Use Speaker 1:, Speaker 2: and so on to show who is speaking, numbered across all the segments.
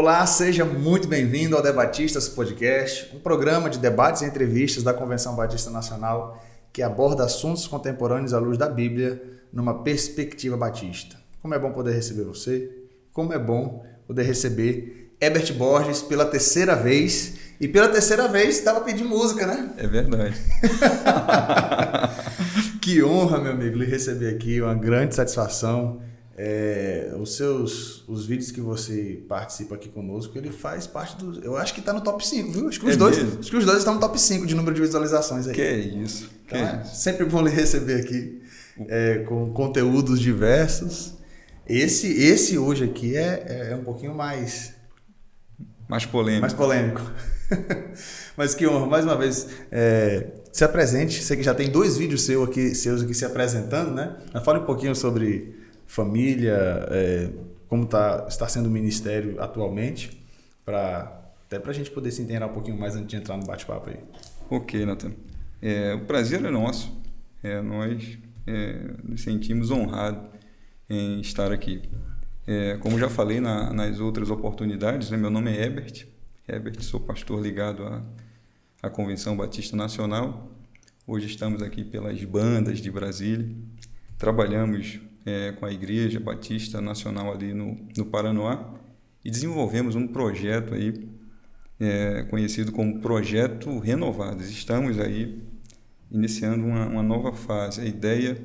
Speaker 1: Olá, seja muito bem-vindo ao Debatistas Podcast, um programa de debates e entrevistas da Convenção Batista Nacional que aborda assuntos contemporâneos à luz da Bíblia numa perspectiva batista. Como é bom poder receber você, como é bom poder receber Herbert Borges pela terceira vez. E pela terceira vez estava pedindo música, né?
Speaker 2: É verdade.
Speaker 1: Que honra, meu amigo, lhe receber aqui, uma grande satisfação. Os vídeos que você participa aqui conosco, ele faz parte do... Eu acho que está no top 5, viu? Acho que os dois estão no top 5 de número de visualizações aí.
Speaker 2: Que é isso.
Speaker 1: Então, sempre bom lhe receber aqui com conteúdos diversos. Esse hoje aqui é um pouquinho mais
Speaker 2: polêmico.
Speaker 1: Mais polêmico. Mas que honra, mais uma vez, se apresente. Sei que já tem 2 vídeos seus aqui se apresentando, né? Mas fale um pouquinho sobre família, como está sendo o ministério atualmente, até para a gente poder se inteirar um pouquinho mais antes de entrar no bate-papo aí.
Speaker 2: Ok, Nathan. O prazer é nosso. Nós nos sentimos honrados em estar aqui. Como já falei nas outras oportunidades, né, meu nome é Herbert, sou pastor ligado à Convenção Batista Nacional. Hoje estamos aqui pelas bandas de Brasília, trabalhamos com a Igreja Batista Nacional ali no Paranoá e desenvolvemos um projeto aí conhecido como Projeto Renovados. Estamos aí iniciando uma nova fase. A ideia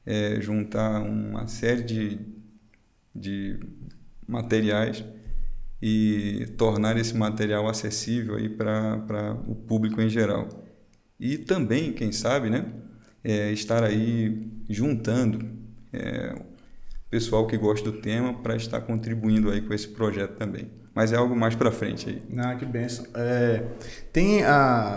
Speaker 2: é juntar uma série de materiais e tornar esse material acessível aí para o público em geral. E também, quem sabe, né, estar aí juntando pessoal que gosta do tema para estar contribuindo aí com esse projeto também. Mas é algo mais para frente aí.
Speaker 1: Que bênção.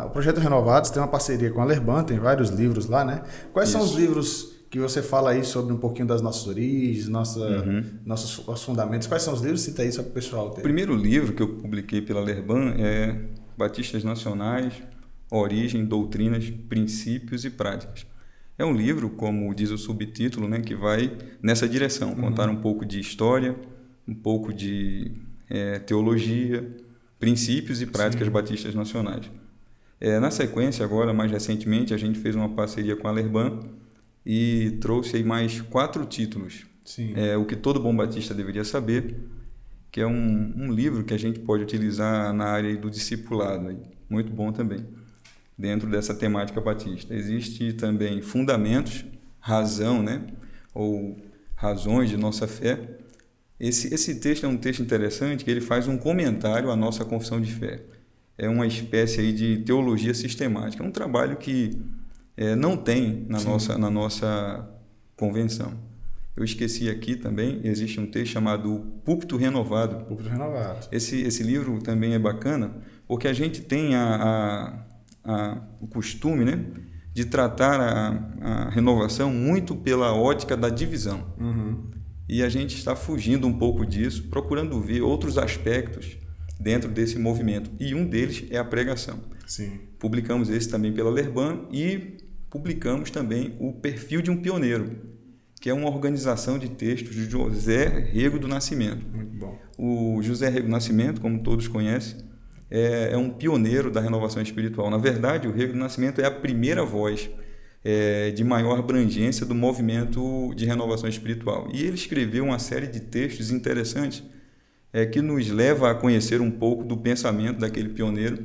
Speaker 1: O Projeto Renovados tem uma parceria com a Lerban, tem vários livros lá, né? Quais são os livros que você fala aí sobre um pouquinho das nossas origens, nossos fundamentos? Quais são os livros? Cita aí só para o pessoal ter.
Speaker 2: O primeiro livro que eu publiquei pela Lerban é Batistas Nacionais, Origem, Doutrinas, Princípios e Práticas. É um livro, como diz o subtítulo, né, que vai nessa direção, contar um pouco de história, um pouco de teologia, princípios e práticas batistas nacionais. Na sequência, agora, mais recentemente, a gente fez uma parceria com a Lerban e trouxe aí mais 4 títulos. O que todo bom batista deveria saber, que é um livro que a gente pode utilizar na área do discipulado, aí, muito bom também, dentro dessa temática batista. Existe também Fundamentos, Razão, né, ou Razões de Nossa Fé. Esse texto é um texto interessante, que ele faz um comentário à nossa confissão de fé. É uma espécie aí de teologia sistemática. É um trabalho que não tem na nossa convenção. Eu esqueci aqui também, existe um texto chamado Púlpito Renovado.
Speaker 1: Púlpito Renovado.
Speaker 2: Esse livro também é bacana, porque a gente tem o costume, né, de tratar a renovação muito pela ótica da divisão. E a gente está fugindo um pouco disso, procurando ver outros aspectos dentro desse movimento. E um deles é a pregação. Publicamos esse também pela Lerban e publicamos também o Perfil de um Pioneiro, que é uma organização de textos de José Rego do Nascimento.
Speaker 1: Muito bom.
Speaker 2: O José Rego do Nascimento, como todos conhecem, é um pioneiro da renovação espiritual. Na verdade, o Rego do Nascimento é a primeira voz de maior abrangência do movimento de renovação espiritual. E ele escreveu uma série de textos interessantes que nos leva a conhecer um pouco do pensamento daquele pioneiro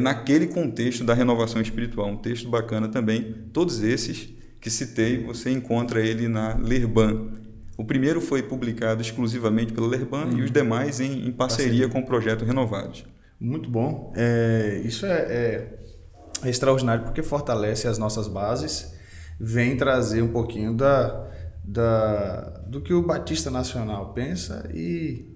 Speaker 2: naquele contexto da renovação espiritual. Um texto bacana também. Todos esses que citei, você encontra ele na Lerban. O primeiro foi publicado exclusivamente pela Lerban e os demais em parceria com o Projeto Renovados.
Speaker 1: Muito bom. Isso é extraordinário, porque fortalece as nossas bases, vem trazer um pouquinho do que o Batista Nacional pensa e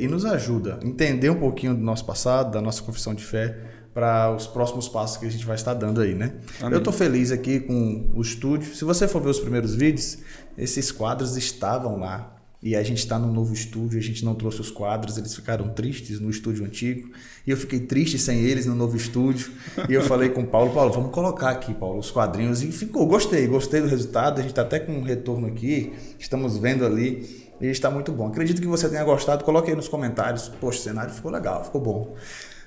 Speaker 1: nos ajuda a entender um pouquinho do nosso passado, da nossa confissão de fé, para os próximos passos que a gente vai estar dando aí, né? Amém. Eu estou feliz aqui com o estúdio. Se você for ver os primeiros vídeos, esses quadros estavam lá. E a gente está num novo estúdio, a gente não trouxe os quadros, eles ficaram tristes no estúdio antigo. E eu fiquei triste sem eles no novo estúdio. E eu falei com o Paulo, vamos colocar aqui, Paulo, os quadrinhos. E ficou, gostei do resultado. A gente está até com um retorno aqui, estamos vendo ali E está muito bom. Acredito que você tenha gostado. Coloque aí nos comentários. Poxa, o cenário ficou legal, ficou bom.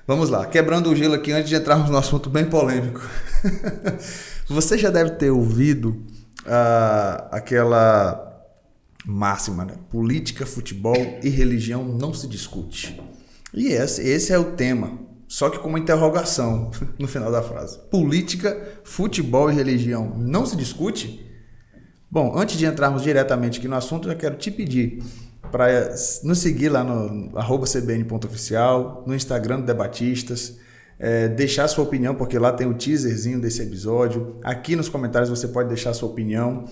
Speaker 1: Vamos lá, quebrando o gelo aqui antes de entrarmos no assunto bem polêmico. Você já deve ter ouvido aquela máxima, né? Política, futebol e religião não se discute. E esse é o tema, só que com uma interrogação no final da frase. Política, futebol e religião não se discute? Bom, antes de entrarmos diretamente aqui no assunto, eu quero te pedir para nos seguir lá no @cbn.oficial, no Instagram do Debatistas, deixar sua opinião, porque lá tem o teaserzinho desse episódio. Aqui nos comentários você pode deixar sua opinião.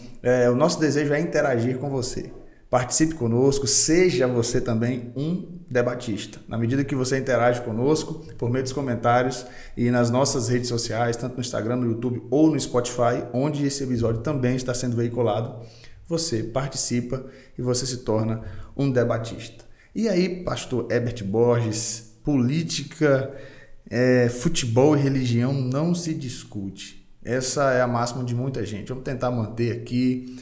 Speaker 1: O nosso desejo é interagir com você. Participe conosco, seja você também um debatista. Na medida que você interage conosco, por meio dos comentários e nas nossas redes sociais, tanto no Instagram, no YouTube ou no Spotify, onde esse episódio também está sendo veiculado, você participa e você se torna um debatista. E aí, pastor Herbert Borges, política, futebol e religião não se discute. Essa é a máxima de muita gente. Vamos tentar manter aqui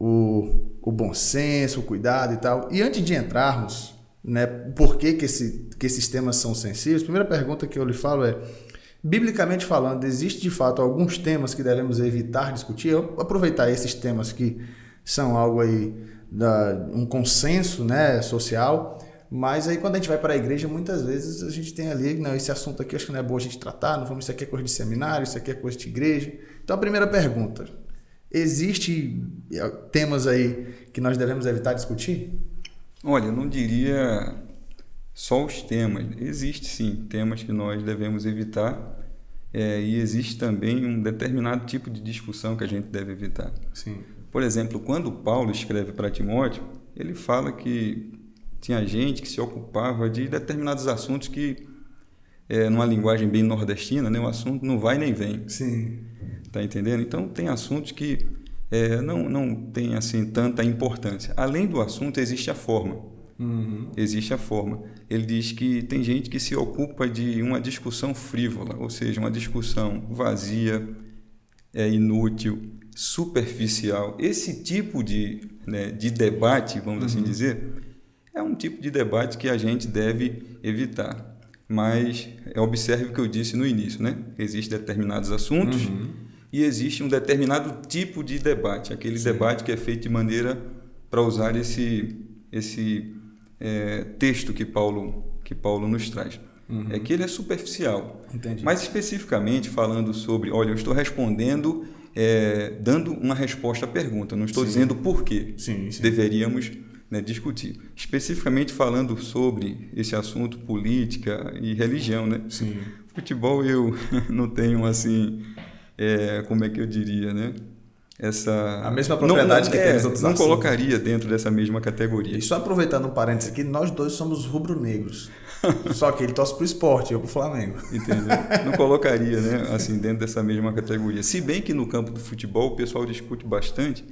Speaker 1: o bom senso, o cuidado e tal. E antes de entrarmos, né, por que esses temas são sensíveis, a primeira pergunta que eu lhe falo é: biblicamente falando, existe de fato alguns temas que devemos evitar discutir? Eu aproveitar esses temas que são algo aí, um consenso, né, social, mas aí quando a gente vai para a igreja, muitas vezes a gente tem ali, não, esse assunto aqui acho que não é bom a gente tratar, não vamos, isso aqui é coisa de seminário, isso aqui é coisa de igreja. Então a primeira pergunta: existe temas aí que nós devemos evitar discutir?
Speaker 2: Olha, eu não diria só os temas. Existe sim temas que nós devemos evitar, e existe também um determinado tipo de discussão que a gente deve evitar.
Speaker 1: Sim.
Speaker 2: Por exemplo, quando Paulo escreve para Timóteo, ele fala que tinha gente que se ocupava de determinados assuntos que, numa linguagem bem nordestina, né, o assunto não vai nem vem.
Speaker 1: Sim.
Speaker 2: Tá entendendo? Então, tem assuntos que não tem assim tanta importância. Além do assunto, existe a forma.
Speaker 1: Uhum.
Speaker 2: Existe a forma. Ele diz que tem gente que se ocupa de uma discussão frívola, ou seja, uma discussão vazia, inútil, superficial. Esse tipo de debate, vamos assim dizer, é um tipo de debate que a gente deve evitar. Mas observe o que eu disse no início, né? Existem determinados assuntos e existe um determinado tipo de debate, aquele debate que é feito de maneira para usar esse texto que Paulo nos traz. É que ele é superficial.
Speaker 1: Entendi.
Speaker 2: Mas especificamente falando sobre, olha, eu estou respondendo, dando uma resposta à pergunta, não estou dizendo por quê.
Speaker 1: Sim.
Speaker 2: Deveríamos discutir. Especificamente falando sobre esse assunto política e religião, né?
Speaker 1: Sim.
Speaker 2: Futebol eu não tenho assim, como é que eu diria, né?
Speaker 1: A mesma propriedade que tem os outros
Speaker 2: não
Speaker 1: assuntos.
Speaker 2: Colocaria dentro dessa mesma categoria.
Speaker 1: E só aproveitando um parênteses aqui, nós dois somos rubro-negros. Só que ele torce pro esporte, eu pro Flamengo.
Speaker 2: Entendeu? Não colocaria, né, assim, dentro dessa mesma categoria. Se bem que no campo do futebol o pessoal discute bastante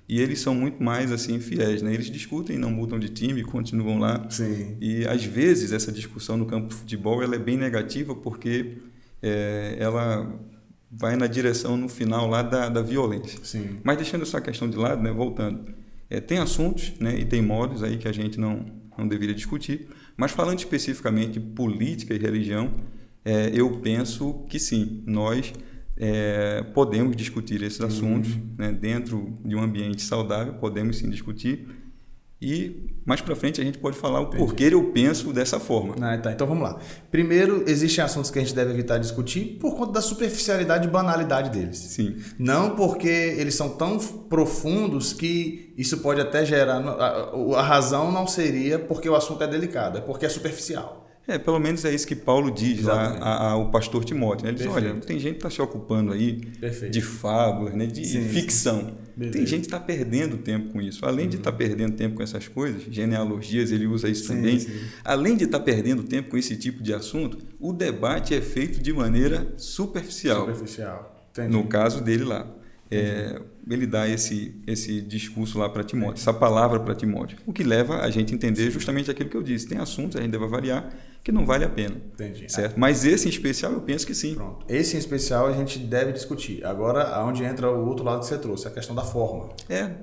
Speaker 2: e eles são muito mais assim fiéis, né? Eles discutem, não mudam de time, continuam lá.
Speaker 1: Sim.
Speaker 2: E às vezes essa discussão no campo do futebol ela é bem negativa porque ela vai na direção no final lá da violência.
Speaker 1: Sim.
Speaker 2: Mas deixando essa questão de lado, né, voltando, tem assuntos, né, e tem modos aí que a gente não deveria discutir, mas falando especificamente de política e religião, eu penso que sim, nós podemos discutir esses assuntos, né, dentro de um ambiente saudável, podemos sim discutir. E mais para frente a gente pode falar o porquê eu penso dessa forma.
Speaker 1: Tá, então vamos lá. Primeiro, existem assuntos que a gente deve evitar discutir por conta da superficialidade e banalidade deles.
Speaker 2: Sim.
Speaker 1: Não porque eles são tão profundos que isso pode até gerar... A razão não seria porque o assunto é delicado, é porque é superficial.
Speaker 2: Pelo menos é isso que Paulo diz lá ao pastor Timóteo, né? Ele diz, olha, tem gente que está se ocupando aí de fábulas, né? De ficção. Tem gente que está perdendo tempo com isso. Além de estar perdendo tempo com essas coisas, genealogias, ele usa isso também. Além de estar perdendo tempo com esse tipo de assunto, o debate é feito de maneira superficial.
Speaker 1: Entendi.
Speaker 2: No caso dele lá. Ele dá esse discurso lá para Timóteo, essa palavra para Timóteo, o que leva a gente a entender justamente aquilo que eu disse. Tem assuntos, a gente deve avaliar, que não vale a pena.
Speaker 1: Entendi.
Speaker 2: Certo? Mas esse em especial eu penso que sim.
Speaker 1: Pronto. Esse em especial a gente deve discutir. Agora, aonde entra o outro lado que você trouxe, a questão da forma.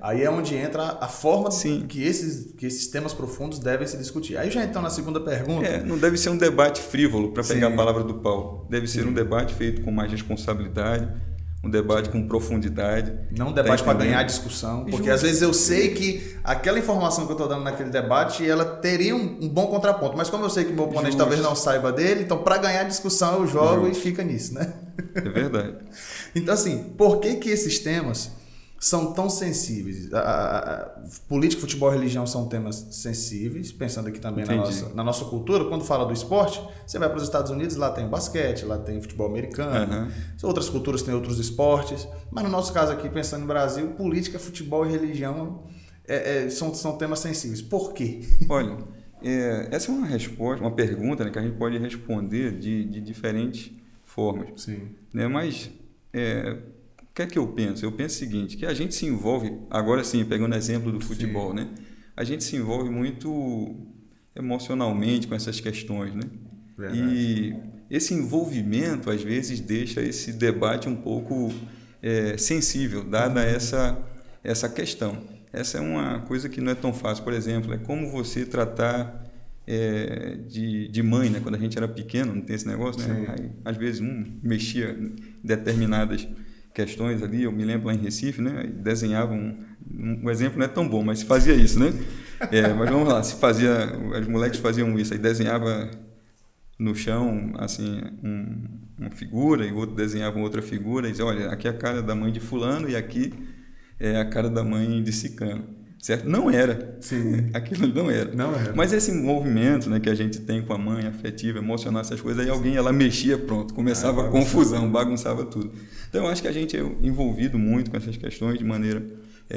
Speaker 1: Aí é onde entra a forma que esses temas profundos devem se discutir. Aí já então na segunda pergunta...
Speaker 2: Não deve ser um debate frívolo, para pegar a palavra do Paulo. Deve ser um debate feito com mais responsabilidade, um debate com profundidade.
Speaker 1: Não um debate para ganhar discussão, porque às vezes eu sei que aquela informação que eu estou dando naquele debate, ela teria um bom contraponto, mas como eu sei que o meu oponente talvez não saiba dele, então para ganhar discussão eu jogo e fica nisso, né?
Speaker 2: É verdade.
Speaker 1: Então assim, por que esses temas são tão sensíveis? Política, futebol e religião são temas sensíveis, pensando aqui também na nossa cultura. Quando fala do esporte, você vai para os Estados Unidos, lá tem basquete, lá tem futebol americano, outras culturas têm outros esportes, mas no nosso caso aqui, pensando no Brasil, política, futebol e religião são temas sensíveis. Por quê?
Speaker 2: Olha, essa é uma resposta, uma pergunta, né, que a gente pode responder de diferentes formas.
Speaker 1: Sim.
Speaker 2: Né? Mas... o que é que eu penso? Eu penso o seguinte, que a gente se envolve, agora sim, pegando o exemplo do futebol, né? A gente se envolve muito emocionalmente com essas questões, né?
Speaker 1: Verdade.
Speaker 2: E esse envolvimento, às vezes, deixa esse debate um pouco sensível, dada essa questão. Essa é uma coisa que não é tão fácil. Por exemplo, é como você tratar de mãe, né? Quando a gente era pequeno, não tem esse negócio, né? Aí, às vezes, mexia em determinadas questões ali, eu me lembro lá em Recife, né? Desenhavam, um exemplo não é tão bom, mas se fazia isso, né? Mas vamos lá, os moleques faziam isso, aí desenhava no chão, assim, uma figura, e o outro desenhava outra figura, e dizia, olha, aqui é a cara da mãe de fulano e aqui é a cara da mãe de cicano. Certo? Não era.
Speaker 1: Sim.
Speaker 2: Aquilo não era.
Speaker 1: Não era.
Speaker 2: Mas esse movimento, né, que a gente tem com a mãe, afetiva, emocional, essas coisas, aí alguém ela mexia, pronto, começava a confusão, bagunçava tudo. Então eu acho que a gente é envolvido muito com essas questões de maneira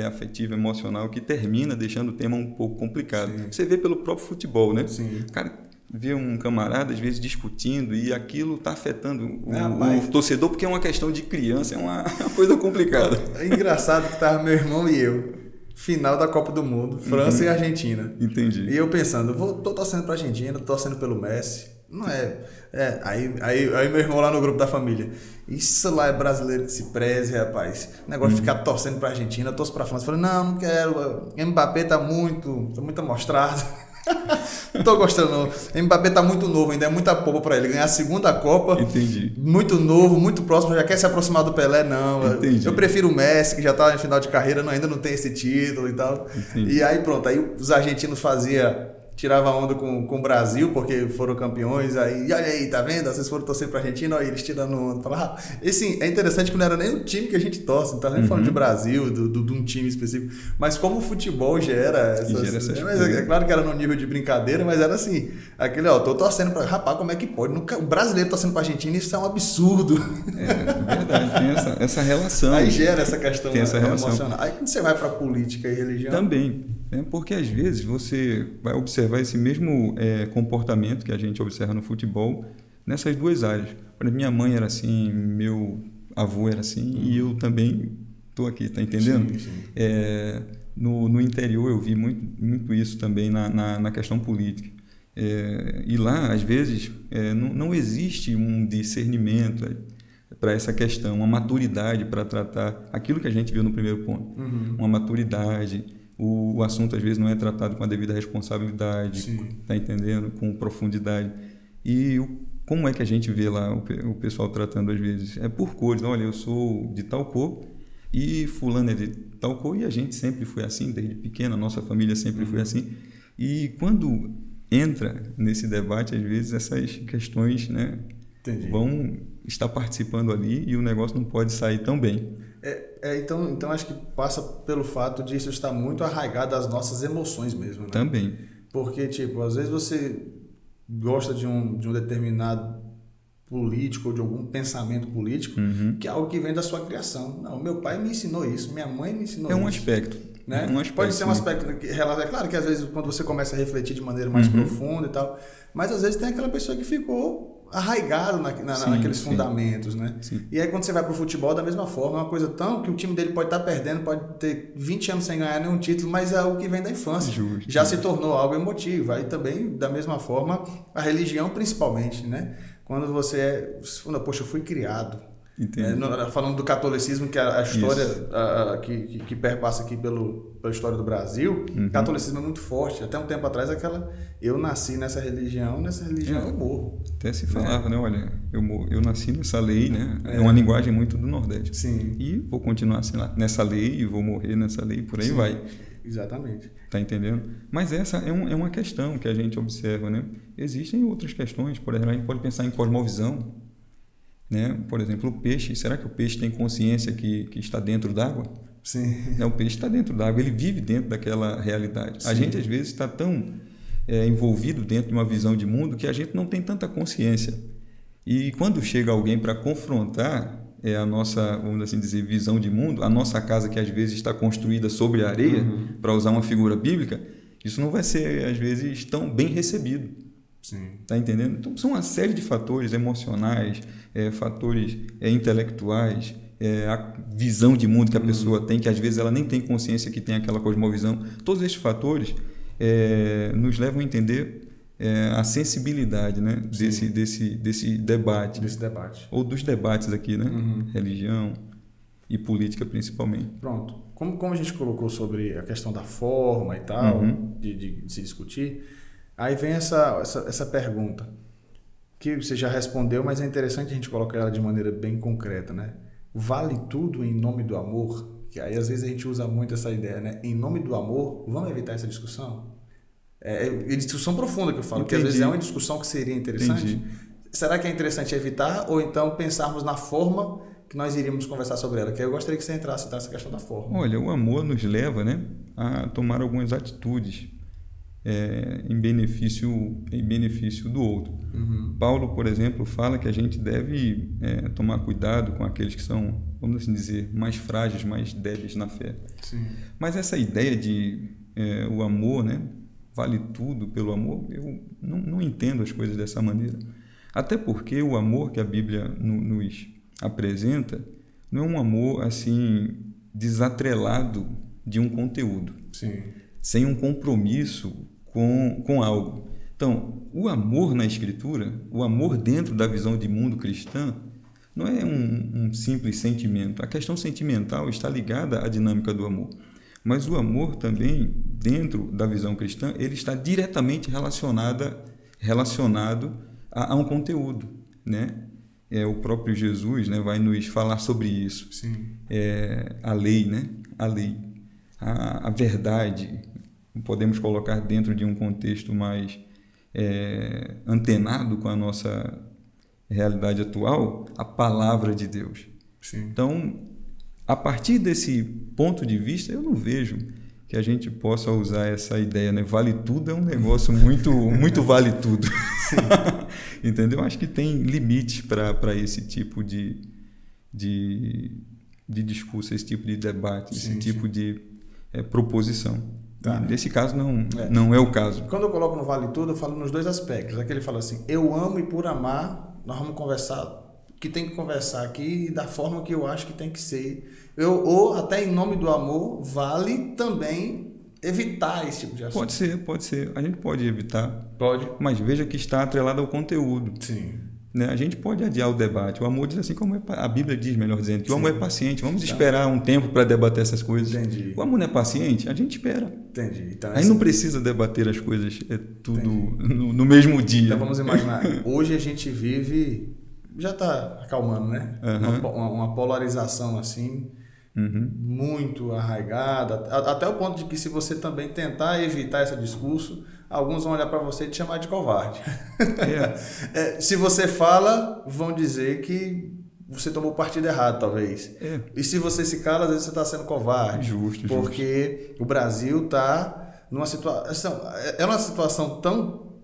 Speaker 2: afetiva, emocional, que termina deixando o tema um pouco complicado. Sim. Você vê pelo próprio futebol, né?
Speaker 1: Sim.
Speaker 2: Cara, vê um camarada às vezes discutindo e aquilo está afetando o torcedor, porque é uma questão de criança, é uma coisa complicada.
Speaker 1: É engraçado que estava meu irmão e eu. Final da Copa do Mundo, França e Argentina.
Speaker 2: Entendi.
Speaker 1: E eu pensando, tô torcendo pra Argentina, tô torcendo pelo Messi. Não aí meu irmão lá no grupo da família. Isso lá é brasileiro que se preze, rapaz. Negócio de ficar torcendo pra Argentina, eu torço pra França. Falei, não quero. Mbappé tá muito amostrado. Não tô gostando não. Mbappé tá muito novo, ainda é muita poupa pra ele ganhar a segunda Copa.
Speaker 2: Entendi.
Speaker 1: Muito novo, muito próximo, já quer se aproximar do Pelé, não.
Speaker 2: Entendi.
Speaker 1: Eu prefiro o Messi, que já tá em final de carreira, ainda não tem esse título e tal.
Speaker 2: Entendi.
Speaker 1: E aí pronto, aí os argentinos tirava onda com o Brasil, porque foram campeões, aí, olha aí, tá vendo? Vocês foram torcer pra Argentina, olha eles tirando onda. Falava, assim, é interessante que não era nem o time que a gente torce, não tá nem falando de Brasil, de um time específico, mas como o futebol gera essas mas é claro que era no nível de brincadeira, mas era assim, aquele, tô torcendo pra... Rapaz, como é que pode? O brasileiro torcendo pra Argentina, isso é um absurdo.
Speaker 2: É verdade, tem essa relação.
Speaker 1: Aí gera essa questão
Speaker 2: emocional.
Speaker 1: Aí quando você vai pra política e religião...
Speaker 2: Também. Porque às vezes você vai observar esse mesmo comportamento que a gente observa no futebol nessas duas áreas. Por exemplo, minha mãe era assim, meu avô era assim e eu também estou aqui, tá entendendo?
Speaker 1: Sim.
Speaker 2: No interior eu vi muito isso também na questão política. E lá, às vezes, não existe um discernimento para essa questão, uma maturidade para tratar aquilo que a gente viu no primeiro ponto. Uma maturidade... O assunto, às vezes, não é tratado com a devida responsabilidade, tá entendendo? Com profundidade. E como é que a gente vê lá o pessoal tratando, às vezes? É por cores. Olha, eu sou de tal cor e fulano é de tal cor. E a gente sempre foi assim, desde pequena. A nossa família sempre foi assim. E quando entra nesse debate, às vezes, essas questões, né, vão estar participando ali e o negócio não pode sair tão bem.
Speaker 1: Então acho que passa pelo fato de isso estar muito arraigado às nossas emoções mesmo, né?
Speaker 2: Também.
Speaker 1: Porque, tipo, às vezes você gosta de um determinado político ou de algum pensamento político, que é algo que vem da sua criação. Não, meu pai me ensinou isso, minha mãe me ensinou isso.
Speaker 2: É um aspecto.
Speaker 1: Né? Pode ser um aspecto que é claro que às vezes quando você começa a refletir de maneira mais profunda e tal, mas às vezes tem aquela pessoa que ficou arraigado naqueles fundamentos, né?
Speaker 2: Sim.
Speaker 1: E aí quando você vai pro futebol, da mesma forma, é uma coisa tão que o time dele pode estar perdendo, pode ter 20 anos sem ganhar nenhum título, mas é algo que vem da infância.
Speaker 2: Justo.
Speaker 1: Já se tornou algo emotivo. Aí também, da mesma forma, a religião principalmente, né? Quando você fala, poxa, eu fui criado. Falando do catolicismo, que a história que perpassa aqui pela história do Brasil, o catolicismo é muito forte. Até um tempo atrás, eu nasci nessa religião eu morro.
Speaker 2: Até se falava, né? Olha, eu nasci nessa lei, né? É uma linguagem muito do Nordeste.
Speaker 1: Sim.
Speaker 2: E vou continuar assim lá, nessa lei, e vou morrer nessa lei, por aí vai.
Speaker 1: Exatamente.
Speaker 2: Tá entendendo? Mas essa é uma questão que a gente observa, né? Existem outras questões, por exemplo, a gente pode pensar em cosmovisão. Né? Por exemplo, o peixe, será que o peixe tem consciência que está dentro d'água?
Speaker 1: Sim.
Speaker 2: O peixe está dentro d'água, ele vive dentro daquela realidade.
Speaker 1: Sim.
Speaker 2: A gente, às vezes, está tão envolvido dentro de uma visão de mundo que a gente não tem tanta consciência. E quando chega alguém para confrontar a nossa, vamos assim dizer, visão de mundo, a nossa casa que às vezes está construída sobre a areia, para usar uma figura bíblica, isso não vai ser, às vezes, tão bem recebido.
Speaker 1: Sim.
Speaker 2: Tá entendendo? Então, são uma série de fatores emocionais, fatores intelectuais, a visão de mundo que a pessoa tem, que às vezes ela nem tem consciência que tem aquela cosmovisão. Todos esses fatores nos levam a entender a sensibilidade, né? desse debate.
Speaker 1: Desse debate.
Speaker 2: Ou dos debates aqui, né? Religião e política principalmente.
Speaker 1: Pronto. Como a gente colocou sobre a questão da forma e tal, de se discutir, aí vem essa pergunta, que você já respondeu, mas é interessante a gente colocar ela de maneira bem concreta, né? Vale tudo em nome do amor? Que aí às vezes a gente usa muito essa ideia, né? Em nome do amor, vamos evitar essa discussão? É discussão profunda que eu falo, que às vezes é uma discussão que seria interessante.
Speaker 2: Entendi.
Speaker 1: Será que é interessante evitar ou então pensarmos na forma que nós iríamos conversar sobre ela? Que eu gostaria que você entrasse nessa questão da forma.
Speaker 2: Olha, o amor nos leva, né, a tomar algumas atitudes em benefício do outro. Paulo, por exemplo, fala que a gente deve tomar cuidado com aqueles que são, vamos assim dizer, mais frágeis, mais débeis na fé.
Speaker 1: Sim.
Speaker 2: Mas essa ideia de o amor, né, vale tudo pelo amor, eu não entendo as coisas dessa maneira. Até porque o amor que a Bíblia nos apresenta não é um amor assim desatrelado de um conteúdo.
Speaker 1: Sim.
Speaker 2: Sem um compromisso com algo. Então, o amor na Escritura, o amor dentro da visão de mundo cristã, não é um simples sentimento. A questão sentimental está ligada à dinâmica do amor. Mas o amor também, dentro da visão cristã, ele está diretamente relacionado a um conteúdo, né? O próprio Jesus, né, vai nos falar sobre isso.
Speaker 1: Sim.
Speaker 2: A lei, né? A lei. A verdade, podemos colocar dentro de um contexto mais antenado com a nossa realidade atual, a palavra de Deus.
Speaker 1: Sim.
Speaker 2: Então, a partir desse ponto de vista, eu não vejo que a gente possa usar essa ideia, né? Vale tudo é um negócio muito vale tudo. Entendeu? Acho que tem limites para esse tipo de discurso, esse tipo de debate, esse tipo de proposição. Tá. Nesse caso, não é o caso.
Speaker 1: Quando eu coloco no vale tudo, eu falo nos dois aspectos. Aqui ele fala assim, eu amo e por amar, nós vamos conversar, que tem que conversar aqui da forma que eu acho que tem que ser. Ou até em nome do amor, vale também evitar esse tipo de assunto.
Speaker 2: Pode ser. A gente pode evitar.
Speaker 1: Pode.
Speaker 2: Mas veja que está atrelado ao conteúdo.
Speaker 1: Sim.
Speaker 2: Né? A gente pode adiar o debate. O amor diz assim, como a Bíblia diz, melhor dizendo, que o amor é paciente. Vamos esperar um tempo para debater essas coisas.
Speaker 1: Entendi.
Speaker 2: O amor não é paciente? A gente espera.
Speaker 1: Entendi. Então,
Speaker 2: aí não precisa debater as coisas tudo no mesmo dia.
Speaker 1: Então vamos imaginar, hoje a gente vive, já está acalmando, né? Uma polarização assim, muito arraigada, até o ponto de que se você também tentar evitar esse discurso, alguns vão olhar para você e te chamar de covarde. Se você fala, vão dizer que você tomou partido errado, talvez. E se você se cala, às vezes você está sendo covarde.
Speaker 2: Justo.
Speaker 1: Porque o Brasil está numa situação... É uma situação tão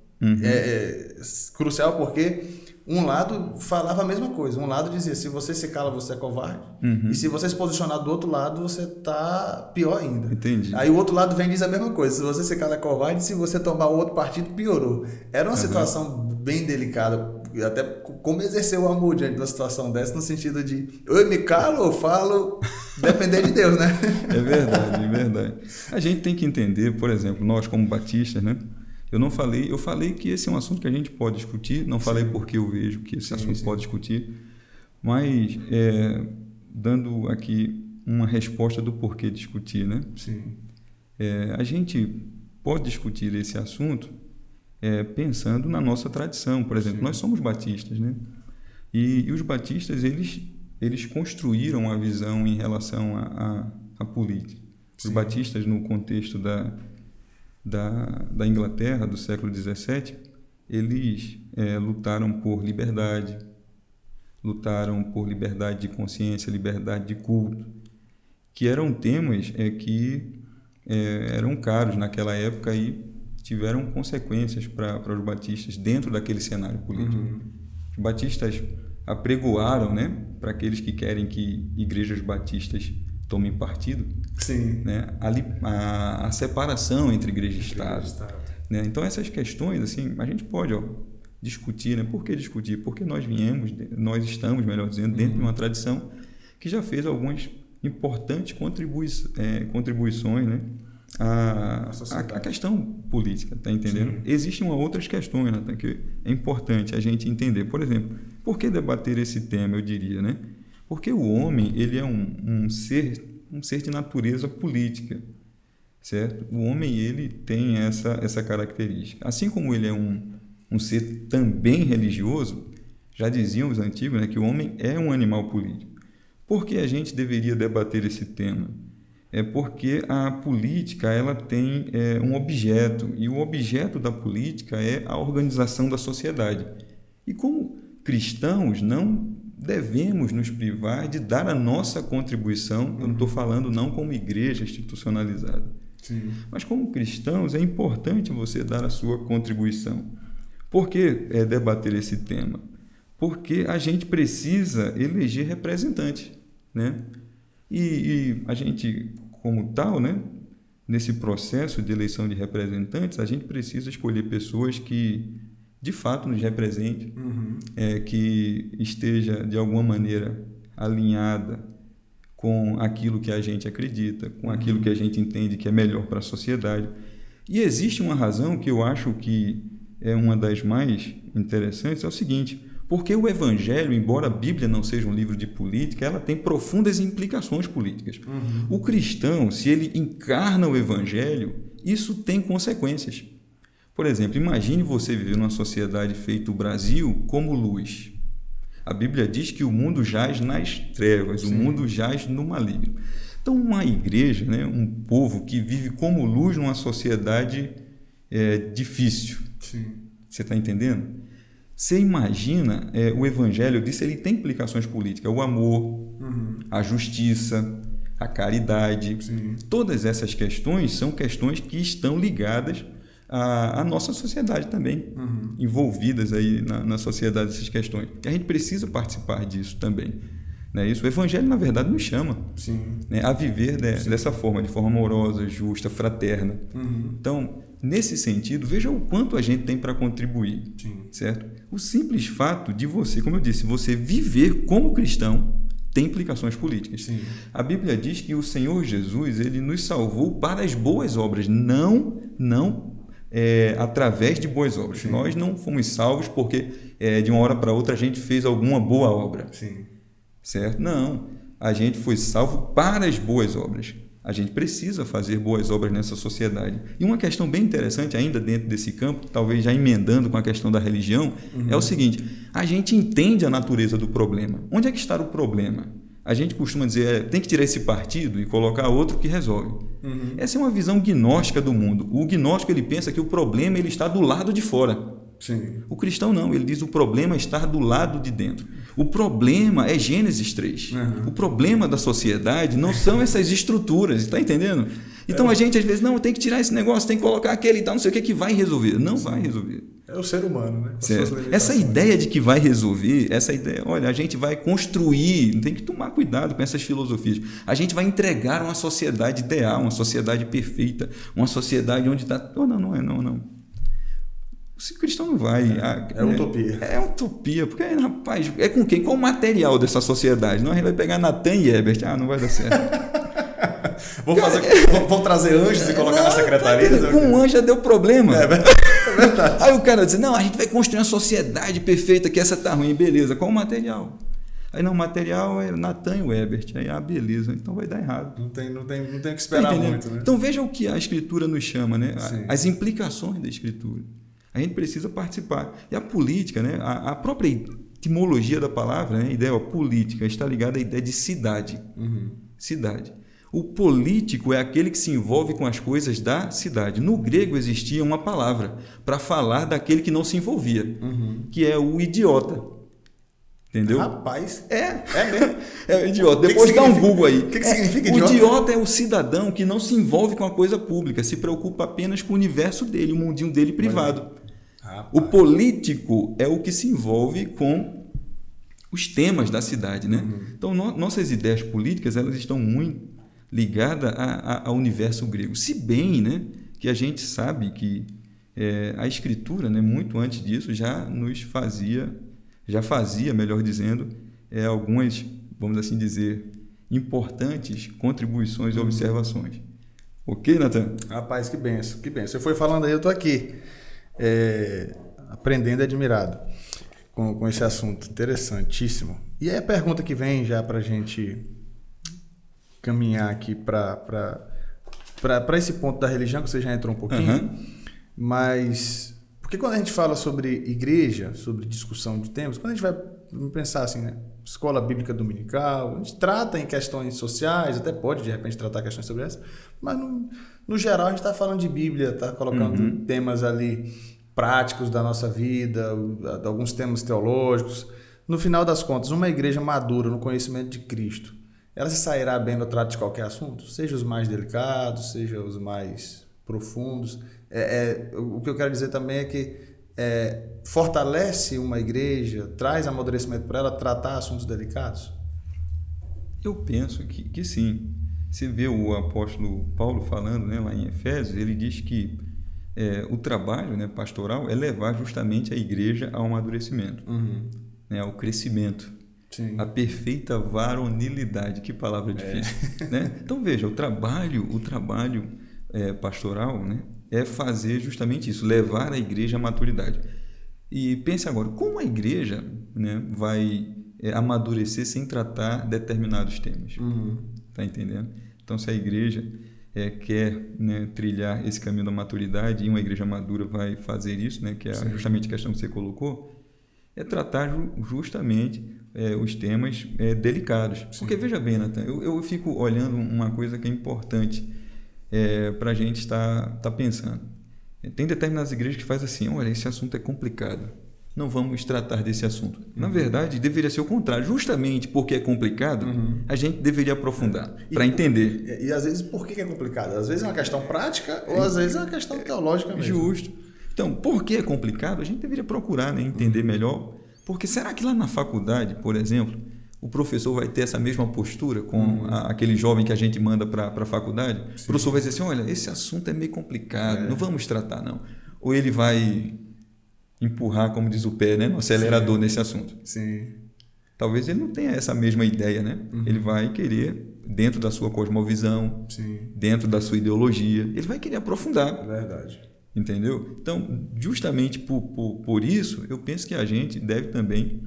Speaker 1: crucial, porque um lado falava a mesma coisa. Um lado dizia, se você se cala, você é covarde. E se você se posicionar do outro lado, você está pior ainda.
Speaker 2: Entendi.
Speaker 1: Aí o outro lado vem e diz a mesma coisa. Se você se cala, é covarde. Se você tomar o outro partido, piorou. Era uma situação bem delicada. Até como exercer o amor diante de uma situação dessa, no sentido de eu me calo ou falo, depender de Deus, né?
Speaker 2: É verdade, é verdade. A gente tem que entender, por exemplo, nós como batistas, né? Eu falei que esse é um assunto que a gente pode discutir, não falei porque eu vejo que esse assunto pode discutir, mas dando aqui uma resposta do porquê discutir, né?
Speaker 1: Sim.
Speaker 2: A gente pode discutir esse assunto pensando na nossa tradição. Por exemplo, nós somos batistas, né? E os batistas, eles construíram a visão em relação à política. Os batistas, no contexto da Inglaterra do século XVII, eles lutaram por liberdade de consciência, liberdade de culto, que eram temas que eram caros naquela época e tiveram consequências para os batistas dentro daquele cenário político. Os batistas apregoaram, né, para aqueles que querem que igrejas batistas tomem partido, né, a separação entre igreja e Estado. Né? Então, essas questões, assim, a gente pode discutir, né? Por que discutir? Porque nós estamos, melhor dizendo, dentro de uma tradição que já fez algumas importantes contribuições, né, à questão política, tá entendendo? Sim. Existem outras questões, né, que é importante a gente entender. Por exemplo, por que debater esse tema, eu diria, né? Porque o homem, ele é um ser de natureza política, certo? O homem, ele tem essa característica. Assim como ele é um ser também religioso, já diziam os antigos, né, que o homem é um animal político. Por que a gente deveria debater esse tema? Porque a política, ela tem um objeto, e o objeto da política é a organização da sociedade. E como cristãos, não devemos nos privar de dar a nossa contribuição. Eu não estou falando não como igreja institucionalizada, mas como cristãos é importante você dar a sua contribuição. Por que debater esse tema? Porque a gente precisa eleger representantes, né? E a gente, como tal, né, nesse processo de eleição de representantes, a gente precisa escolher pessoas que de fato nos represente, que esteja de alguma maneira alinhada com aquilo que a gente acredita, com aquilo que a gente entende que é melhor para a sociedade. E existe uma razão que eu acho que é uma das mais interessantes, é o seguinte: porque o Evangelho, embora a Bíblia não seja um livro de política, ela tem profundas implicações políticas. O cristão, se ele encarna o Evangelho, isso tem consequências. Por exemplo, imagine você viver numa sociedade feita o Brasil como luz. A Bíblia diz que o mundo jaz nas trevas, o mundo jaz no maligno. Então, uma igreja, né, um povo que vive como luz numa sociedade difícil. Você está entendendo? Você imagina, o Evangelho disso, ele tem implicações políticas, o amor, a justiça, a caridade. Todas essas questões são questões que estão ligadas à nossa sociedade também, envolvidas aí na sociedade essas questões. E a gente precisa participar disso também. Né? Isso, o Evangelho, na verdade, nos chama né, a viver dessa forma, de forma amorosa, justa, fraterna. Então, nesse sentido, veja o quanto a gente tem para contribuir, certo? O simples fato de você, como eu disse, você viver como cristão tem implicações políticas. A Bíblia diz que o Senhor Jesus, ele nos salvou para as boas obras, não através de boas obras. Nós não fomos salvos porque de uma hora para outra a gente fez alguma boa obra. Certo? Não. A gente foi salvo para as boas obras. A gente precisa fazer boas obras nessa sociedade. E uma questão bem interessante ainda dentro desse campo, talvez já emendando com a questão da religião, é o seguinte: a gente entende a natureza do problema. Onde é que está o problema? A gente costuma dizer, tem que tirar esse partido e colocar outro que resolve. Essa é uma visão gnóstica do mundo. O gnóstico, ele pensa que o problema ele está do lado de fora. O cristão não, ele diz o problema está do lado de dentro. O problema é Gênesis 3. O problema da sociedade não são essas estruturas, está entendendo? Então a gente às vezes, não, tem que tirar esse negócio, tem que colocar aquele e tal, não sei o que vai resolver. Não vai resolver.
Speaker 1: É o ser humano, né?
Speaker 2: Essa ideia de que vai resolver, essa ideia, olha, a gente vai construir, tem que tomar cuidado com essas filosofias. A gente vai entregar uma sociedade ideal, uma sociedade perfeita, uma sociedade onde está... Não. O cristão não vai.
Speaker 1: É utopia.
Speaker 2: É utopia, porque, rapaz, é com quem? Qual o material dessa sociedade? Não, a gente vai pegar Natan e Herbert. Não vai dar certo.
Speaker 1: Vão trazer anjos e colocar na secretaria?
Speaker 2: Com um anjo já deu problema.
Speaker 1: É verdade.
Speaker 2: Aí o cara diz, não, a gente vai construir uma sociedade perfeita, que essa tá ruim, beleza. Qual o material? Aí não, o material é Natan e o Herbert. Aí, beleza, então vai dar errado.
Speaker 1: Não tem que esperar muito, né?
Speaker 2: Então veja o que a Escritura nos chama, né?
Speaker 1: Sim.
Speaker 2: As implicações da Escritura. A gente precisa participar. E a política, né? A própria etimologia da palavra, né? A ideia política, está ligada à ideia de cidade. Cidade. O político é aquele que se envolve com as coisas da cidade. No grego existia uma palavra para falar daquele que não se envolvia, que é o idiota. Entendeu?
Speaker 1: Rapaz.
Speaker 2: É
Speaker 1: mesmo?
Speaker 2: É o idiota. Depois dá um Google aí.
Speaker 1: O que significa idiota?
Speaker 2: O idiota é o cidadão que não se envolve com a coisa pública, se preocupa apenas com o universo dele, o mundinho dele privado. O político é o que se envolve com os temas da cidade, né? Então, nossas ideias políticas, elas estão muito ligadas ao universo grego. Se bem, né, que a gente sabe que a Escritura, né, muito antes disso, já fazia, melhor dizendo, algumas, vamos assim dizer, importantes contribuições e observações. Ok, Natan?
Speaker 1: Rapaz, que benção, que benção. Você foi falando aí, eu estou aqui, aprendendo e admirado com esse assunto interessantíssimo. E aí a pergunta que vem já para a gente caminhar aqui para esse ponto da religião, que você já entrou um pouquinho, mas... Porque quando a gente fala sobre igreja, sobre discussão de temas, quando a gente vai pensar assim, né? Escola bíblica dominical, a gente trata em questões sociais, até pode de repente tratar questões sobre essa, mas no geral a gente está falando de Bíblia, está colocando temas ali práticos da nossa vida, alguns temas teológicos. No final das contas, uma igreja madura no conhecimento de Cristo, ela se sairá bem no trato de qualquer assunto, seja os mais delicados, seja os mais profundos. O que eu quero dizer também é que fortalece uma igreja, traz amadurecimento para ela tratar assuntos delicados?
Speaker 2: Eu penso que sim. Você vê o apóstolo Paulo falando, né, lá em Efésios, ele diz que o trabalho, né, pastoral é levar justamente a igreja ao amadurecimento, né, ao crescimento, a perfeita varonilidade. Que palavra difícil. Né? Então veja, o trabalho pastoral, né, é fazer justamente isso, levar a igreja à maturidade. E pense agora, como a igreja, né, vai amadurecer sem tratar determinados temas? Tá entendendo? Então, se a igreja quer, né, trilhar esse caminho da maturidade, e uma igreja madura vai fazer isso, né, que é justamente a questão que você colocou, é tratar justamente os temas delicados. Porque, veja bem, Natan, eu fico olhando uma coisa que é importante para a gente estar pensando. Tem determinadas igrejas que fazem assim: olha, esse assunto é complicado, não vamos tratar desse assunto. Na verdade, deveria ser o contrário. Justamente porque é complicado, a gente deveria aprofundar para entender.
Speaker 1: E às vezes, por que é complicado? Às vezes é uma questão prática ou às vezes é uma questão teológica mesmo.
Speaker 2: Justo. Então, por que é complicado? A gente deveria procurar, né, entender melhor. Porque será que lá na faculdade, por exemplo, o professor vai ter essa mesma postura com aquele jovem que a gente manda para a faculdade? O professor vai dizer assim: olha, esse assunto é meio complicado, não vamos tratar, não. Ou ele vai empurrar, como diz o pé, né, no acelerador nesse assunto. Talvez ele não tenha essa mesma ideia, né? Ele vai querer, dentro da sua cosmovisão, dentro da sua ideologia, ele vai querer aprofundar.
Speaker 1: É verdade.
Speaker 2: Entendeu? Então, justamente por isso, eu penso que a gente deve também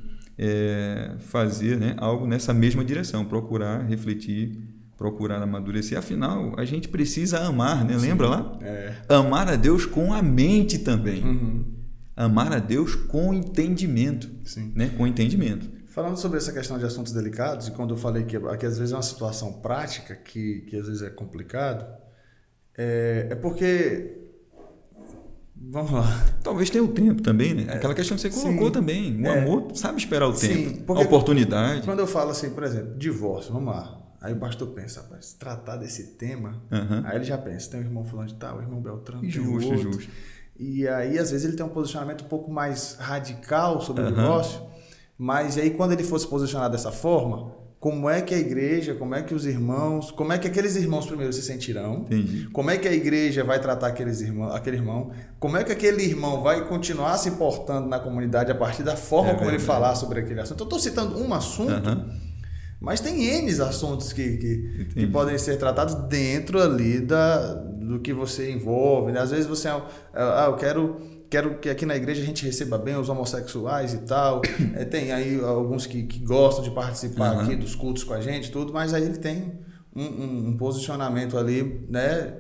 Speaker 2: fazer, né, algo nessa mesma direção, procurar refletir, procurar amadurecer. Afinal, a gente precisa amar, né? Lembra lá? Amar a Deus com a mente também. Amar a Deus com entendimento. Né? Com entendimento.
Speaker 1: Falando sobre essa questão de assuntos delicados, e quando eu falei que às vezes é uma situação prática, que às vezes é complicado, é porque... Vamos lá.
Speaker 2: Talvez tenha o tempo também, né? Aquela questão que você colocou também. O amor sabe esperar o tempo, a oportunidade.
Speaker 1: Quando eu falo assim, por exemplo, divórcio, vamos lá. Aí o pastor pensa, rapaz, tratar desse tema, aí ele já pensa, tem o irmão fulano de tal, o irmão Beltrano,
Speaker 2: Justo.
Speaker 1: E aí, às vezes, ele tem um posicionamento um pouco mais radical sobre o divórcio, mas aí quando ele for se posicionar dessa forma, como é que a igreja, como é que os irmãos, como é que aqueles irmãos primeiro se sentirão,
Speaker 2: Entendi.
Speaker 1: como é que a igreja vai tratar aquele irmão, como é que aquele irmão vai continuar se importando na comunidade a partir da forma como ele falar sobre aquele assunto. Eu estou citando um assunto, mas tem N assuntos que podem ser tratados dentro ali do que você envolve. Às vezes você eu quero que aqui na igreja a gente receba bem os homossexuais e tal. Tem aí alguns que gostam de participar aqui dos cultos com a gente, tudo, mas aí ele tem um posicionamento ali, né,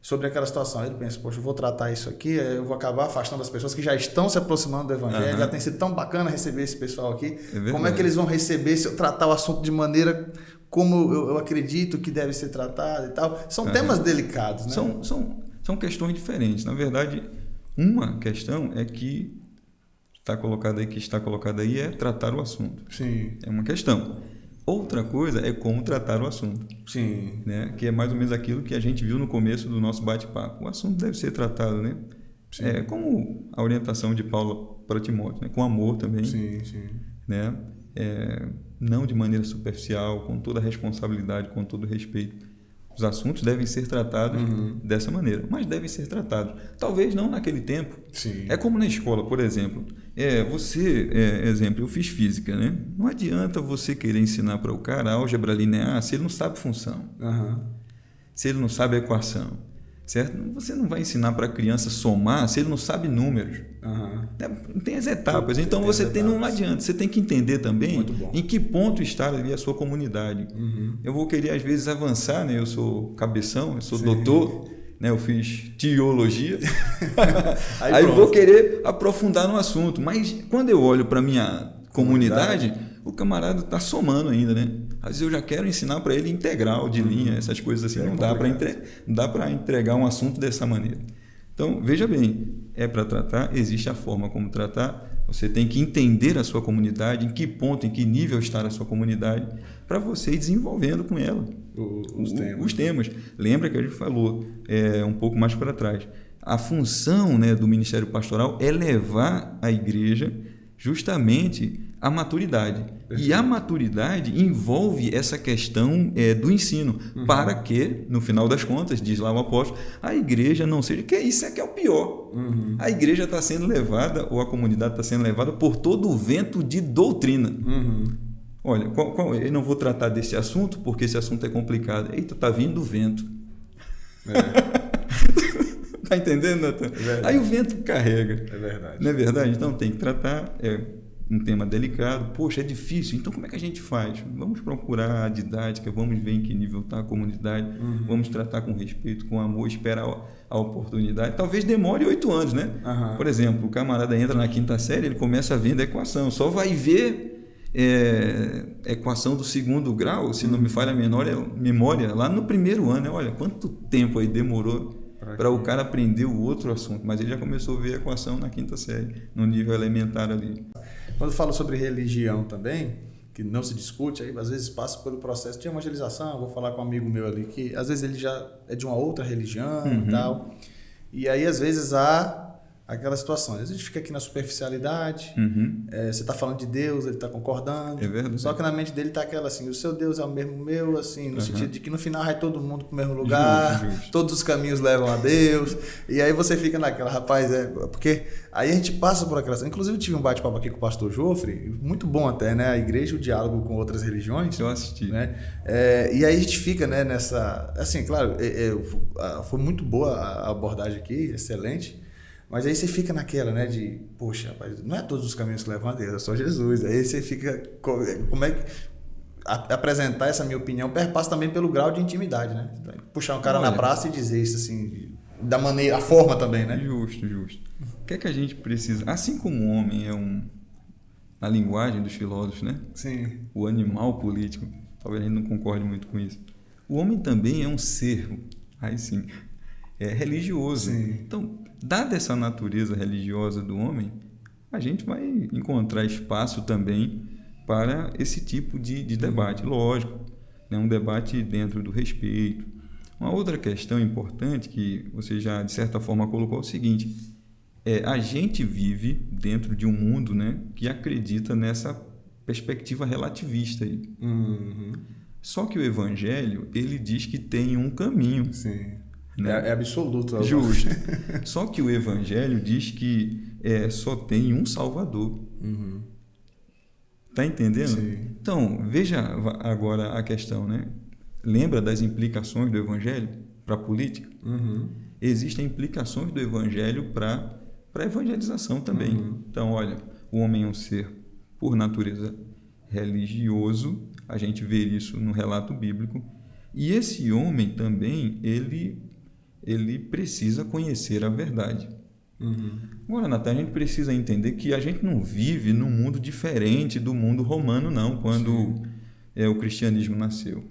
Speaker 1: sobre aquela situação. Ele pensa, poxa, eu vou tratar isso aqui, eu vou acabar afastando as pessoas que já estão se aproximando do evangelho, já tem sido tão bacana receber esse pessoal aqui. Como é que eles vão receber se eu tratar o assunto de maneira como eu acredito que deve ser tratado e tal? São temas delicados, né?
Speaker 2: São questões diferentes. Na verdade, uma questão é que está colocada aí é tratar o assunto.
Speaker 1: Sim.
Speaker 2: É uma questão. Outra coisa é como tratar o assunto.
Speaker 1: Sim.
Speaker 2: Né? Que é mais ou menos aquilo que a gente viu no começo do nosso bate-papo. O assunto deve ser tratado, né? Como a orientação de Paulo para Timóteo, né? Com amor também.
Speaker 1: Sim.
Speaker 2: Né? Não de maneira superficial, com toda a responsabilidade, com todo o respeito. Os assuntos devem ser tratados dessa maneira, mas devem ser tratados. Talvez não naquele tempo.
Speaker 1: Sim.
Speaker 2: É como na escola, por exemplo. Exemplo, eu fiz física, né? Não adianta você querer ensinar para o cara álgebra linear se ele não sabe função, se ele não sabe equação, certo? Você não vai ensinar para a criança somar se ele não sabe números. Tem as etapas. Então não adianta. Você tem que entender também em que ponto está ali a sua comunidade. Eu vou querer às vezes avançar, né? Eu sou cabeção, eu sou doutor, né? Eu fiz teologia. Aí eu vou querer aprofundar no assunto. Mas quando eu olho para minha comunidade, o camarada está somando ainda, né? Às vezes eu já quero ensinar para ele integral de linha, essas coisas assim. Não dá para entregar um assunto dessa maneira. Então, veja bem, é para tratar, existe a forma como tratar. Você tem que entender a sua comunidade, em que ponto, em que nível está a sua comunidade, para você ir desenvolvendo com ela os temas. Lembra que a gente falou um pouco mais para trás. A função, né, do ministério pastoral é levar a igreja justamente à maturidade. E a maturidade envolve essa questão do ensino, para que, no final das contas, diz lá o apóstolo, a igreja não seja... Que isso é que é o pior. A igreja está sendo levada, ou a comunidade está sendo levada por todo o vento de doutrina. Olha, eu não vou tratar desse assunto, porque esse assunto é complicado. Eita, está vindo o vento. Está entendendo, Natan? Aí o vento carrega.
Speaker 1: É verdade.
Speaker 2: Não é verdade? Então tem que tratar... um tema delicado, poxa, é difícil, então como é que a gente faz? Vamos procurar a didática, vamos ver em que nível está a comunidade, vamos tratar com respeito, com amor, esperar a oportunidade. Talvez demore 8 anos, né? Por exemplo, o camarada entra na 5ª série, ele começa vendo a equação, só vai ver equação do 2º grau, se não me falha a memória, lá no 1º ano. Olha, quanto tempo aí demorou para o cara aprender o outro assunto, mas ele já começou a ver a equação na 5ª série, no nível elementar ali.
Speaker 1: Quando falo sobre religião também, que não se discute, aí às vezes passa pelo processo de evangelização. Vou falar com um amigo meu ali que às vezes ele já é de uma outra religião e tal, e aí às vezes há aquela situação, a gente fica aqui na superficialidade, você está falando de Deus, ele está concordando, só que na mente dele está aquela assim, o seu Deus é o mesmo meu, assim, no sentido de que no final vai todo mundo para o mesmo lugar, justo. Todos os caminhos levam a Deus, e aí você fica naquela, rapaz, porque aí a gente passa por aquela, inclusive eu tive um bate-papo aqui com o pastor Jofre, muito bom até, né, a igreja, o diálogo com outras religiões.
Speaker 2: Eu assisti.
Speaker 1: Né, e aí a gente fica, né, nessa, assim, claro, foi muito boa a abordagem aqui, excelente. Mas aí você fica naquela, né, de, poxa, rapaz, não é todos os caminhos que levam a Deus, é só Jesus. Aí você fica, como é que... apresentar essa minha opinião perpassa também pelo grau de intimidade, né? Puxar um cara na praça e dizer isso assim, da maneira, a forma também, né?
Speaker 2: Justo. O que é que a gente precisa? Assim como o homem na linguagem dos filósofos, né?
Speaker 1: Sim.
Speaker 2: O animal político, talvez a gente não concorde muito com isso. O homem também é um ser, aí sim, religioso.
Speaker 1: Sim.
Speaker 2: Então, dada essa natureza religiosa do homem, a gente vai encontrar espaço também para esse tipo de debate. Lógico, né? Um debate dentro do respeito. Uma outra questão importante que você já, de certa forma, colocou é o seguinte, a gente vive dentro de um mundo, né, que acredita nessa perspectiva relativista aí.
Speaker 1: Uhum.
Speaker 2: Só que o Evangelho, ele diz que tem um caminho.
Speaker 1: Sim.
Speaker 2: Né?
Speaker 1: É absoluto.
Speaker 2: Justo. Só que o Evangelho diz que só tem um Salvador.
Speaker 1: Uhum.
Speaker 2: Tá entendendo?
Speaker 1: Sim.
Speaker 2: Então, veja agora a questão, né? Lembra das implicações do Evangelho para a política?
Speaker 1: Uhum.
Speaker 2: Existem implicações do Evangelho para a evangelização também.
Speaker 1: Uhum.
Speaker 2: Então, olha, o homem é um ser, por natureza, religioso. A gente vê isso no relato bíblico. E esse homem também, ele precisa conhecer a verdade.
Speaker 1: Uhum.
Speaker 2: Agora, Natan, a gente precisa entender que a gente não vive num mundo diferente do mundo romano, não, quando o cristianismo nasceu.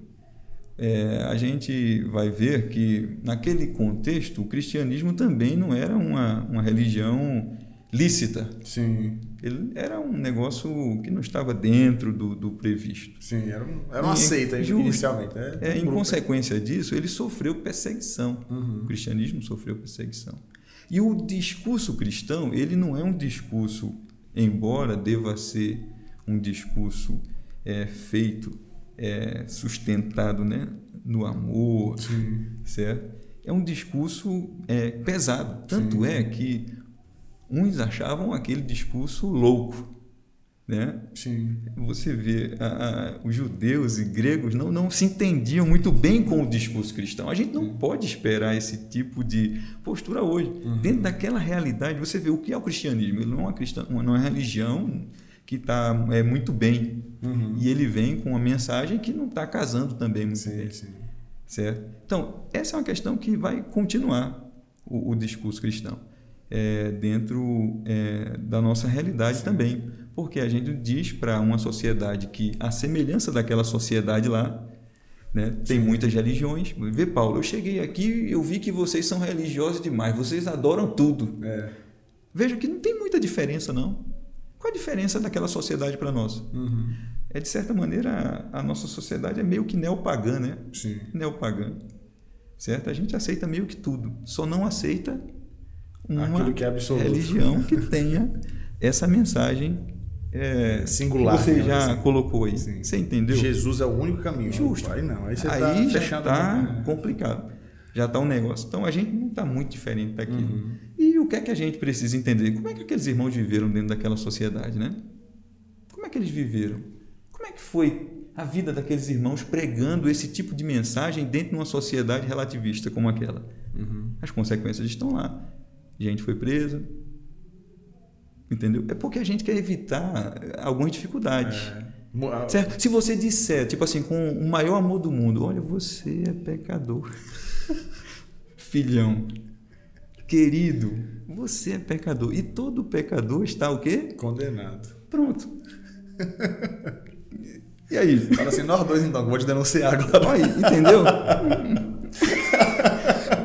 Speaker 2: A gente vai ver que, naquele contexto, o cristianismo também não era uma religião lícita.
Speaker 1: Sim.
Speaker 2: Ele era um negócio que não estava dentro do previsto.
Speaker 1: Sim, era uma seita inicialmente.
Speaker 2: Em consequência disso, ele sofreu perseguição.
Speaker 1: Uhum.
Speaker 2: O cristianismo sofreu perseguição. E o discurso cristão, ele não é um discurso, embora deva ser um discurso feito, sustentado, né, no amor,
Speaker 1: sim,
Speaker 2: certo? É um discurso pesado. Tanto
Speaker 1: sim,
Speaker 2: é que uns achavam aquele discurso louco, né?
Speaker 1: Sim.
Speaker 2: Você vê, os judeus e gregos não se entendiam muito bem com o discurso cristão. A gente não pode esperar esse tipo de postura hoje.
Speaker 1: Uhum.
Speaker 2: Dentro daquela realidade, você vê o que é o cristianismo. Ele não é uma religião que está muito bem.
Speaker 1: Uhum.
Speaker 2: E ele vem com uma mensagem que não está casando também muito bem.
Speaker 1: Sim.
Speaker 2: Certo? Então, essa é uma questão que vai continuar o discurso cristão dentro da nossa realidade também. Porque a gente diz para uma sociedade que a semelhança daquela sociedade lá, né, tem muitas religiões. Vê, Paulo, eu cheguei aqui e eu vi que vocês são religiosos demais, vocês adoram tudo. Veja que não tem muita diferença, não. Qual a diferença daquela sociedade para nós?
Speaker 1: Uhum.
Speaker 2: De certa maneira, a nossa sociedade é meio que neopagã, né?
Speaker 1: Sim.
Speaker 2: Neopagã. Certo? A gente aceita meio que tudo, só não aceita uma
Speaker 1: que é
Speaker 2: religião que tenha essa mensagem
Speaker 1: singular.
Speaker 2: Que você já colocou aí.
Speaker 1: Sim.
Speaker 2: Você entendeu?
Speaker 1: Jesus é o único caminho.
Speaker 2: Justo.
Speaker 1: Aí não. Aí você
Speaker 2: aí
Speaker 1: tá
Speaker 2: já está complicado. Já está um negócio. Então a gente não está muito diferente daquilo.
Speaker 1: Uhum.
Speaker 2: E o que é que a gente precisa entender? Como é que aqueles irmãos viveram dentro daquela sociedade, né? Como é que eles viveram? Como é que foi a vida daqueles irmãos pregando esse tipo de mensagem dentro de uma sociedade relativista como aquela?
Speaker 1: Uhum.
Speaker 2: As consequências estão lá. Gente foi presa. Entendeu? É porque a gente quer evitar algumas dificuldades. Certo? Se você disser, tipo assim, com o maior amor do mundo, olha, você é pecador. Filhão, querido, você é pecador. E todo pecador está o quê?
Speaker 1: Condenado.
Speaker 2: Pronto. E aí?
Speaker 1: Fala assim, nós dois então, vou te denunciar agora.
Speaker 2: Aí, entendeu?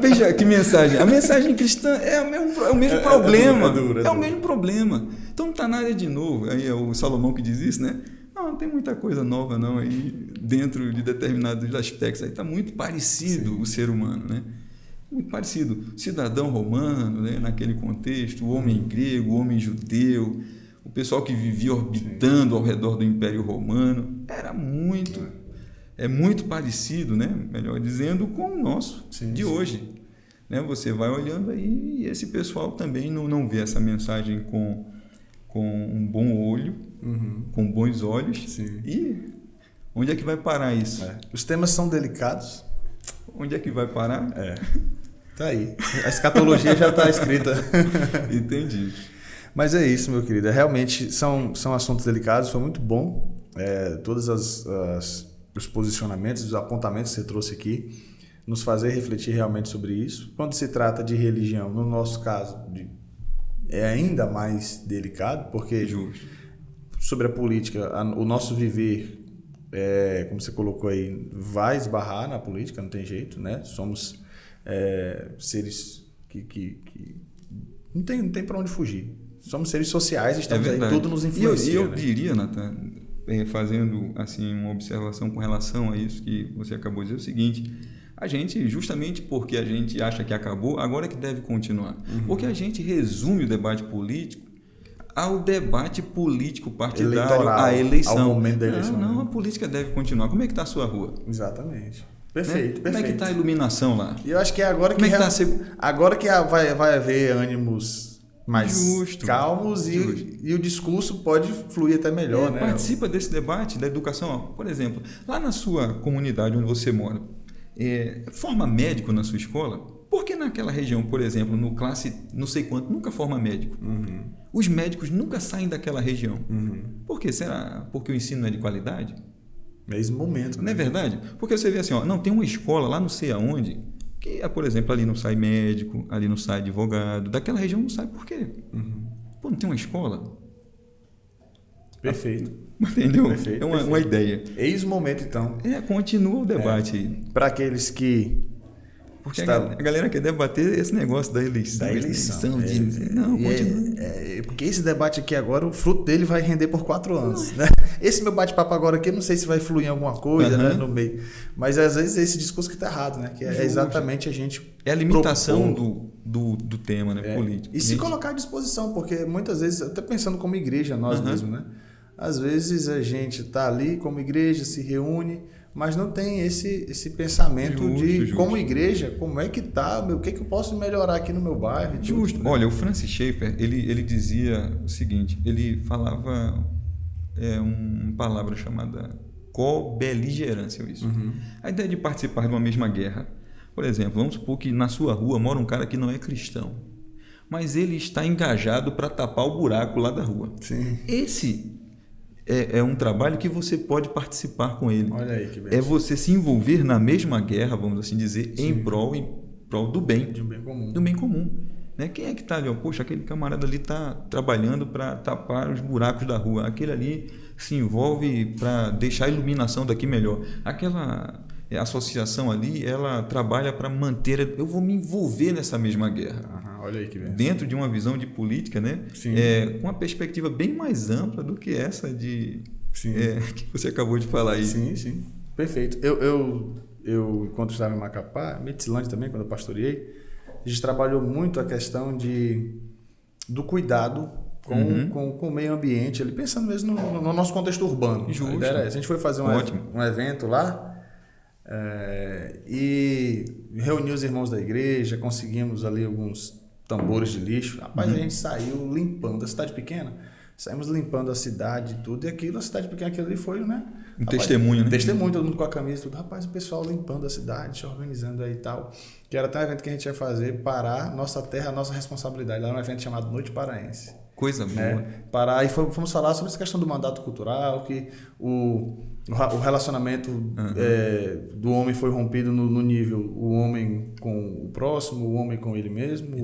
Speaker 2: Veja que mensagem. A mensagem cristã é o mesmo problema. É o mesmo problema. Então não está nada de novo. Aí é o Salomão que diz isso, né? Não tem muita coisa nova não aí dentro de determinados aspectos. Aí está muito parecido o ser humano, né? Muito parecido. Cidadão romano, né? Naquele contexto, o homem grego, o homem judeu, o pessoal que vivia orbitando ao redor do Império Romano. Era muito... muito parecido, né? Melhor dizendo, com o nosso de hoje. Né? Você vai olhando aí e esse pessoal também não vê essa mensagem com um bom olho, com bons olhos.
Speaker 1: Sim.
Speaker 2: E onde é que vai parar isso?
Speaker 1: Os temas são delicados.
Speaker 2: Onde é que vai parar?
Speaker 1: Tá aí. A escatologia já está escrita.
Speaker 2: Entendi.
Speaker 1: Mas é isso, meu querido. Realmente são assuntos delicados. Foi muito bom. Todas os posicionamentos, os apontamentos que você trouxe aqui, nos fazer refletir realmente sobre isso. Quando se trata de religião, no nosso caso, é ainda mais delicado, porque sobre a política, o nosso viver, como você colocou aí, vai esbarrar na política, não tem jeito, né? Somos seres que não tem para onde fugir. Somos seres sociais, estamos aí, tudo nos influencia.
Speaker 2: E eu diria, Natan, fazendo assim uma observação com relação a isso que você acabou de dizer, é o seguinte: a gente, justamente porque a gente acha que acabou, agora é que deve continuar. Porque a gente resume o debate político ao debate político partidário,
Speaker 1: Eleitoral,
Speaker 2: à eleição.
Speaker 1: ao momento da eleição.
Speaker 2: Não, a política deve continuar. Como é que está a sua rua?
Speaker 1: Exatamente.
Speaker 2: Né?
Speaker 1: Perfeito.
Speaker 2: Como é que está a iluminação lá?
Speaker 1: E eu acho que é agora que, agora que vai haver ânimos mais calmos e o discurso pode fluir até melhor, né?
Speaker 2: Participa desse debate da educação. Por exemplo, lá na sua comunidade onde você mora, forma médico na sua escola? Por que naquela região, por exemplo, no classe não sei quanto, nunca forma médico? Os médicos nunca saem daquela região. Por quê? Será porque o ensino não é de qualidade?
Speaker 1: Mesmo momento. Né?
Speaker 2: Não é verdade? Porque você vê assim, não tem uma escola lá não sei aonde que, por exemplo, ali não sai médico, ali não sai advogado, daquela região não sai. Por quê? Pô, não tem uma escola?
Speaker 1: Perfeito.
Speaker 2: Entendeu?
Speaker 1: Perfeito,
Speaker 2: uma ideia.
Speaker 1: Eis o momento, então.
Speaker 2: Continua o debate aí.
Speaker 1: Para aqueles que...
Speaker 2: Porque a galera quer debater esse negócio da eleição. Não, continua.
Speaker 1: Porque esse debate aqui agora, o fruto dele vai render por 4 anos. Né? Esse meu bate-papo agora aqui, eu não sei se vai fluir em alguma coisa, né, no meio. Mas às vezes é esse discurso que está errado, né? Que é exatamente a gente...
Speaker 2: É a limitação do tema, né, político.
Speaker 1: E se colocar à disposição, porque muitas vezes, até pensando como igreja, nós mesmos, né? Às vezes a gente está ali como igreja, se reúne, mas não tem esse pensamento como igreja, como é que tá, o que eu posso melhorar aqui no meu bairro.
Speaker 2: Justo. Olha, o Francis Schaeffer, ele dizia o seguinte, ele falava uma palavra chamada co-beligerância, isso. A ideia de participar de uma mesma guerra. Por exemplo, vamos supor que na sua rua mora um cara que não é cristão, mas ele está engajado para tapar o buraco lá da rua.
Speaker 1: Sim.
Speaker 2: Esse é um trabalho que você pode participar com ele.
Speaker 1: Olha aí que bem.
Speaker 2: É você se envolver na mesma guerra, vamos assim dizer, em prol do bem.
Speaker 1: De um bem comum.
Speaker 2: Do bem comum. Né? Quem é que está ali? Poxa, aquele camarada ali está trabalhando para tapar os buracos da rua. Aquele ali se envolve para deixar a iluminação daqui melhor. Aquela associação ali, ela trabalha para manter... Eu vou me envolver nessa mesma guerra.
Speaker 1: Olha aí que bem.
Speaker 2: Dentro de uma visão de política, né?
Speaker 1: Sim.
Speaker 2: Com uma perspectiva bem mais ampla do que essa que você acabou de falar aí.
Speaker 1: Sim. Perfeito. Eu enquanto estava em Macapá, Metslândia também, quando eu pastoreei, a gente trabalhou muito a questão do cuidado com o meio ambiente, ali, pensando mesmo no nosso contexto urbano.
Speaker 2: Justo.
Speaker 1: A gente foi fazer um evento lá, e reuniu os irmãos da igreja, conseguimos ali alguns tambores de lixo. Rapaz, a gente saiu limpando a cidade pequena. Saímos limpando a cidade e tudo. E aquilo, a cidade pequena, aquilo ali foi, né?
Speaker 2: Testemunho, né?
Speaker 1: Testemunho, todo mundo com a camisa e tudo. Rapaz, o pessoal limpando a cidade, se organizando aí e tal. Que era até um evento que a gente ia fazer, parar nossa terra, nossa responsabilidade. Lá era um evento chamado Noite Paraense.
Speaker 2: Coisa boa.
Speaker 1: Parar e fomos falar sobre essa questão do mandato cultural, que o relacionamento do homem foi rompido no nível o homem com o próximo, o homem com ele mesmo,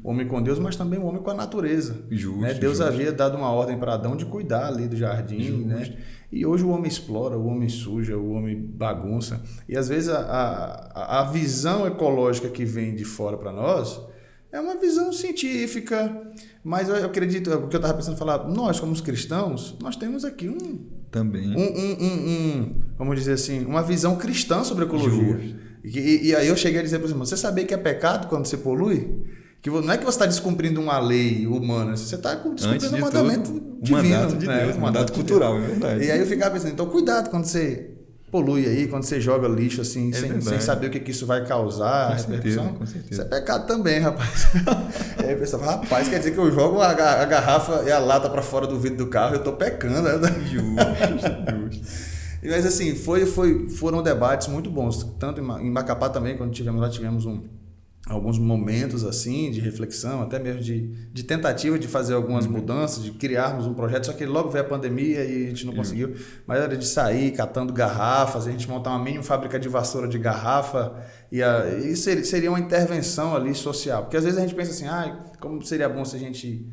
Speaker 1: o homem com Deus, mas também o homem com a natureza.
Speaker 2: Justo,
Speaker 1: né? Deus havia dado uma ordem para Adão de cuidar ali do jardim, né? E hoje o homem explora, o homem suja, o homem bagunça. E às vezes a visão ecológica que vem de fora para nós é uma visão científica, mas eu acredito, o que eu estava pensando falar, nós como cristãos, nós temos aqui
Speaker 2: também
Speaker 1: vamos dizer assim, uma visão cristã sobre a ecologia. E aí eu cheguei a dizer para os irmãos, você sabia que é pecado quando você polui? Que não é que você está descumprindo uma lei humana, você está descumprindo um mandamento divino.
Speaker 2: Mandato de Deus, um mandato cultural, é verdade.
Speaker 1: E aí eu ficava pensando, então cuidado quando você polui aí, quando você joga lixo assim, sem saber o que isso vai causar, repercussão.
Speaker 2: Com certeza.
Speaker 1: Isso é pecado também, rapaz. E aí eu pensava, rapaz, quer dizer que eu jogo a garrafa e a lata para fora do vidro do carro, eu tô pecando.
Speaker 2: Justo.
Speaker 1: Mas assim, foram debates muito bons, tanto em Macapá também, quando tivemos alguns momentos assim de reflexão, até mesmo de tentativa de fazer algumas mudanças, de criarmos um projeto, só que logo veio a pandemia e a gente não conseguiu, mas era de sair catando garrafas, a gente montar uma mini fábrica de vassoura de garrafa e seria uma intervenção ali social, porque às vezes a gente pensa assim, como seria bom se a gente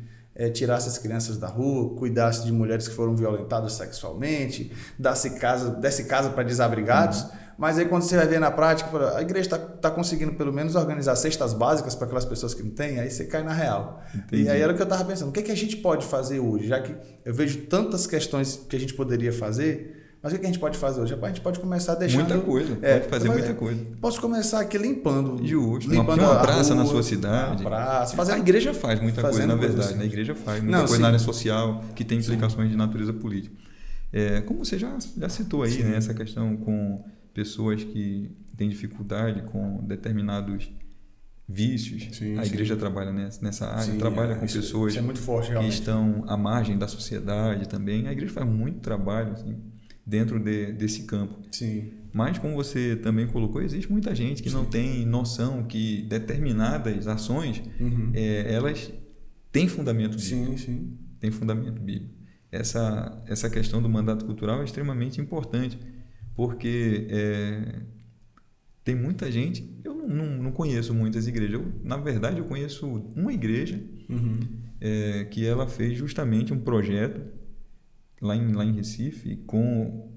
Speaker 1: tirasse as crianças da rua, cuidasse de mulheres que foram violentadas sexualmente, desse casa para desabrigados. Mas aí quando você vai ver na prática, a igreja está conseguindo pelo menos organizar cestas básicas para aquelas pessoas que não têm, aí você cai na real. Entendi. E aí era o que eu estava pensando, o que a gente pode fazer hoje? Já que eu vejo tantas questões que a gente poderia fazer, Mas o que a gente pode fazer hoje? A gente pode começar deixando...
Speaker 2: Muita coisa, pode fazer muita coisa.
Speaker 1: Posso começar aqui limpando.
Speaker 2: Justo.
Speaker 1: Limpando
Speaker 2: uma praça
Speaker 1: rua,
Speaker 2: na sua cidade.
Speaker 1: A
Speaker 2: igreja faz muita coisa, na verdade.
Speaker 1: Assim.
Speaker 2: A igreja faz muita coisa na área social, que tem implicações de natureza política. Como você já citou aí, né, essa questão com pessoas que têm dificuldade com determinados vícios, a igreja trabalha nessa área, trabalha com pessoas
Speaker 1: isso é muito forte,
Speaker 2: que estão à margem da sociedade também. A igreja faz muito trabalho assim, dentro desse campo.
Speaker 1: Sim.
Speaker 2: Mas, como você também colocou, existe muita gente que não tem noção que determinadas ações, elas têm fundamento bíblico.
Speaker 1: Sim.
Speaker 2: Tem fundamento bíblico. Essa questão do mandato cultural é extremamente importante, porque tem muita gente... Eu não conheço muitas igrejas. Na verdade, eu conheço uma igreja que ela fez justamente um projeto lá em Recife com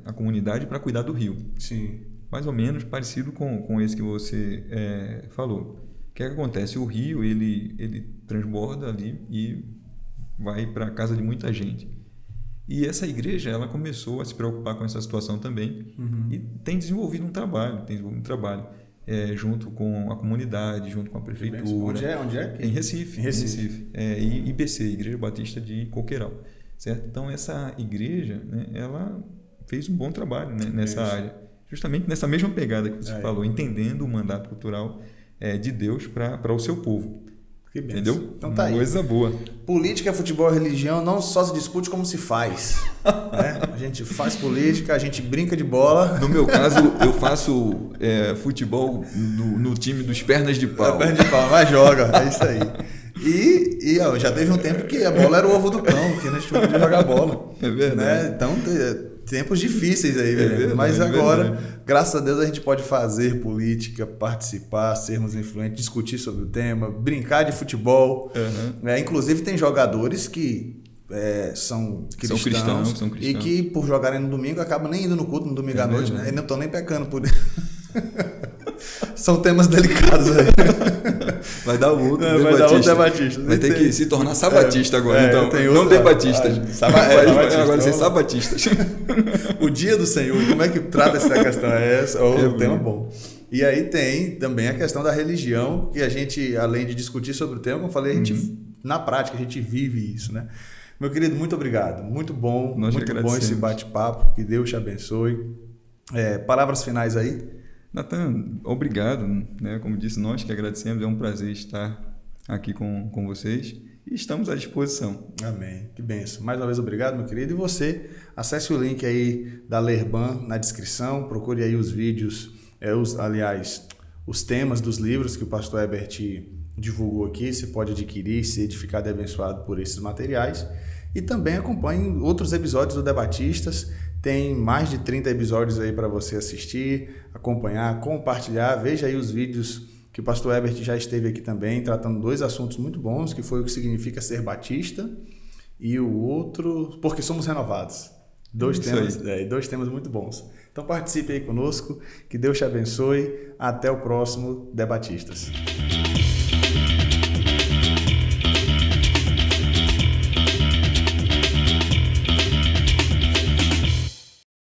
Speaker 2: a comunidade para cuidar do rio.
Speaker 1: Sim.
Speaker 2: Mais ou menos parecido com esse que você falou. O que acontece? O rio ele transborda ali e vai para a casa de muita gente. E essa igreja ela começou a se preocupar com essa situação também e tem desenvolvido um trabalho, junto com a comunidade, junto com a prefeitura.
Speaker 1: Onde é?
Speaker 2: Em Recife. Em Recife. IBC, Igreja Batista de Coqueiral. Certo? Então, essa igreja, né, ela fez um bom trabalho, né, nessa área. Justamente nessa mesma pegada que você falou, entendendo o mandato cultural de Deus para o seu povo. Entendeu?
Speaker 1: Então tá aí.
Speaker 2: Coisa boa.
Speaker 1: Política, futebol e religião não só se discute como se faz. Né? A gente faz política, a gente brinca de bola.
Speaker 2: No meu caso, eu faço futebol no time dos pernas de pau.
Speaker 1: Pernas de pau, mas joga, é isso aí. E já teve um tempo que a bola era o ovo do cão, que a gente não podia jogar bola.
Speaker 2: É verdade.
Speaker 1: Né? Então, tempos difíceis aí, verdade, mas agora, graças a Deus, a gente pode fazer política, participar, sermos influentes, discutir sobre o tema, brincar de futebol. Inclusive, tem jogadores que são cristãos e que, por jogarem no domingo, acabam nem indo no culto no domingo à noite, né? E não estão nem pecando por isso. São temas delicados aí.
Speaker 2: Vai dar outro
Speaker 1: debatista.
Speaker 2: Vai ter que se tornar sabatista agora. Então, não debatistas. Vai agora ser sabatistas.
Speaker 1: O dia do Senhor, como é que trata essa questão? É um tema bom. E aí tem também a questão da religião, que a gente, além de discutir sobre o tema, como eu falei, a gente, na prática, a gente vive isso, né? Meu querido, muito obrigado. Muito bom, muito bom esse bate-papo. Que Deus te abençoe. Palavras finais aí?
Speaker 2: Natan, obrigado, né? Como disse, nós que agradecemos, é um prazer estar aqui com vocês e estamos à disposição.
Speaker 1: Amém, que bênção. Mais uma vez, obrigado, meu querido. E você, acesse o link aí da Lerban na descrição, procure aí os vídeos, os temas dos livros que o pastor Herbert divulgou aqui, você pode adquirir, ser edificado e abençoado por esses materiais. E também acompanhe outros episódios do Debatistas. Tem mais de 30 episódios aí para você assistir, acompanhar, compartilhar. Veja aí os vídeos que o pastor Herbert já esteve aqui também, tratando 2 assuntos muito bons, que foi o que significa ser batista e o outro, porque somos renovados. 2 temas muito bons. Então participe aí conosco, que Deus te abençoe. Até o próximo Debatistas.